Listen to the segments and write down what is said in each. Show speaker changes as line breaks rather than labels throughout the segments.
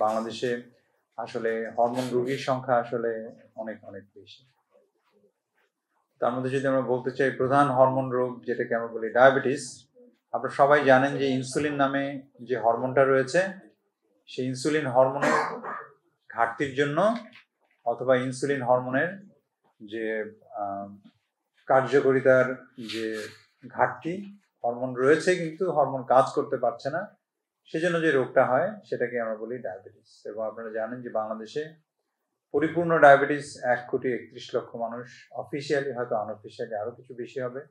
বাংলাদেশে আসলে হরমোন রোগীর সংখ্যা আসলে অনেক অনেক বেশি। তার মধ্যে যদি আমরা বলতে চাই প্রধান হরমোন রোগ যেটাকে আমরা বলি ডায়াবেটিস, আপনারা সবাই জানেন যে ইনসুলিন নামে যে হরমোনটা রয়েছে সেই ইনসুলিন হরমোনের ঘাটতির জন্য অথবা ইনসুলিন হরমোনের যে কার্যকারিতার যে ঘাটতি, হরমোন রয়েছে কিন্তু হরমোন কাজ করতে পারছে না, সেজন্য যে রোগটা হয় সেটাকে আমরা বলি ডায়াবেটিস। এবং আপনারা জানেন যে বাংলাদেশে পরিপূর্ণ ডায়াবেটিস 1,31,00,000 মানুষ, অফিসিয়ালি হয়তো আনঅফিসিয়ালি আরো কিছু বেশি হবে।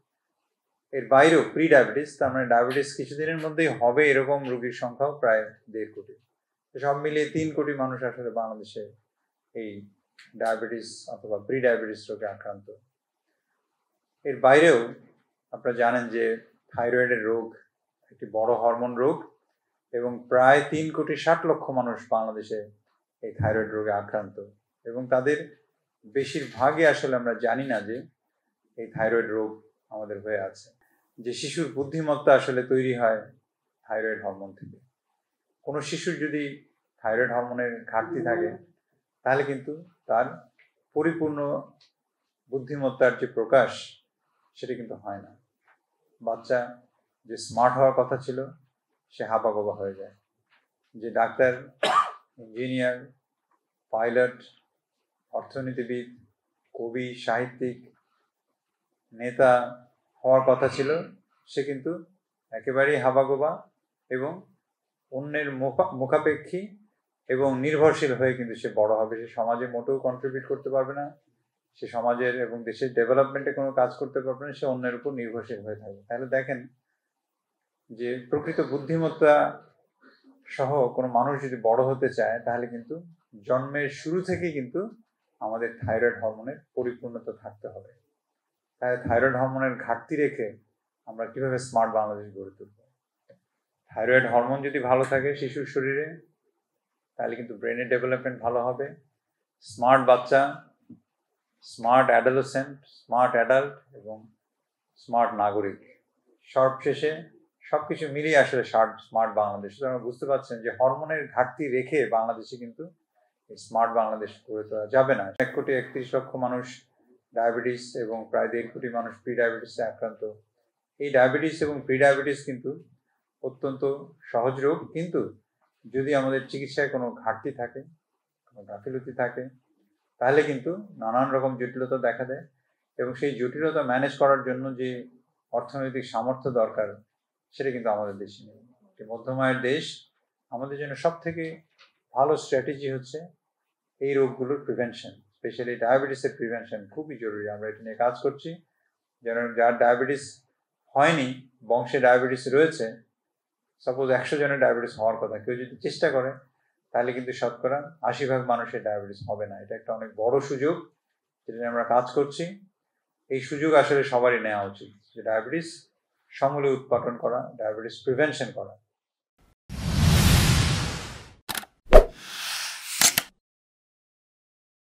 এর বাইরেও প্রি ডায়াবেটিস, তার মানে ডায়াবেটিস কিছুদিনের মধ্যেই হবে এরকম রোগীর সংখ্যাও প্রায় 1.5 কোটি। সব মিলিয়ে 3 কোটি মানুষ আসলে বাংলাদেশে এই ডায়াবেটিস অথবা প্রি ডায়াবেটিস রোগে আক্রান্ত। এর বাইরেও আপনারা জানেন যে থাইরয়েডের রোগ একটি বড় হরমোন রোগ এবং প্রায় 3,60,00,000 মানুষ বাংলাদেশে এই থাইরয়েড রোগে আক্রান্ত এবং তাদের বেশিরভাগই আসলে আমরা জানি না যে এই থাইরয়েড রোগ আমাদের হয়ে আছে। যে শিশুর বুদ্ধিমত্তা আসলে তৈরি হয় থাইরয়েড হরমোন থেকে। কোনো শিশুর যদি থাইরয়েড হরমোনের ঘাটতি থাকে তাহলে কিন্তু তার পরিপূর্ণ বুদ্ধিমত্তার যে প্রকাশ সেটা কিন্তু হয় না। বাচ্চা যে স্মার্ট হওয়ার কথা ছিল সে হাবাগোবা হয়ে যায়। যে ডাক্তার, ইঞ্জিনিয়ার, পাইলট, অর্থনীতিবিদ, কবি, সাহিত্যিক, নেতা হওয়ার কথা ছিল সে কিন্তু একেবারেই হাবাগোবা এবং অন্যের মুখাপেক্ষী এবং নির্ভরশীল হয়ে কিন্তু সে বড় হবে। সে সমাজে মোটেও কন্ট্রিবিউট করতে পারবে না, সে সমাজের এবং দেশের ডেভেলপমেন্টে কোনো কাজ করতে পারবে না, সে অন্যের উপর নির্ভরশীল হয়ে থাকবে। তাহলে দেখেন যে প্রকৃত বুদ্ধিমত্তা সহ কোনো মানুষ যদি বড় হতে চায় তাহলে কিন্তু জন্মের শুরু থেকেই কিন্তু আমাদের থাইরয়েড হরমোনের পরিপূর্ণতা থাকতে হবে। তাই থাইরয়েড হরমোনের ঘাটতি রেখে আমরা কিভাবে স্মার্ট বাংলাদেশ গড়ে তুলব? থাইরয়েড হরমোন যদি ভালো থাকে শিশুর শরীরে তাহলে কিন্তু ব্রেনের ডেভেলপমেন্ট ভালো হবে। স্মার্ট বাচ্চা, স্মার্ট অ্যাডোলেসেন্ট, স্মার্ট অ্যাডাল্ট এবং স্মার্ট নাগরিক, সবশেষে সবকিছু মিলিয়ে আসলে স্মার্ট বাংলাদেশ। আমরা বুঝতে পারছেন যে হরমোনের ঘাটতি রেখে বাংলাদেশে কিন্তু স্মার্ট বাংলাদেশ গড়ে তোলা যাবে না। 1,31,00,000 মানুষ ডায়াবেটিস এবং প্রায় 1.5 কোটি মানুষ প্রি ডায়াবেটিসে আক্রান্ত। এই ডায়াবেটিস এবং প্রি ডায়াবেটিস কিন্তু অত্যন্ত সহজ রোগ, কিন্তু যদি আমাদের চিকিৎসায় কোনো ঘাটতি থাকে, কোনো গাফিলতি থাকে তাহলে কিন্তু নানান রকম জটিলতা দেখা দেয় এবং সেই জটিলতা ম্যানেজ করার জন্য যে অর্থনৈতিক সামর্থ্য দরকার সেটা কিন্তু আমাদের দেশে নেই। একটি মধ্যম আয়ের দেশ, আমাদের জন্য সব থেকে ভালো স্ট্র্যাটেজি হচ্ছে এই রোগগুলোর প্রিভেনশন, স্পেশালি ডায়াবেটিসের প্রিভেনশন খুবই জরুরি। আমরা এটা নিয়ে কাজ করছি যেন যার ডায়াবেটিস হয়নি, বংশে ডায়াবেটিস রয়েছে, সাপোজ 100 জনের ডায়াবেটিস হওয়ার কথা, কেউ যদি চেষ্টা করে তাহলে কিন্তু শতকরা 80% মানুষের ডায়াবেটিস হবে না। এটা একটা অনেক বড় সুযোগ যেটা নিয়ে আমরা কাজ করছি। এই সুযোগ আসলে সবারই নেওয়া উচিত যে ডায়াবেটিস সমূলে উৎপাটন করা, ডায়াবেটিস প্রিভেনশন করা।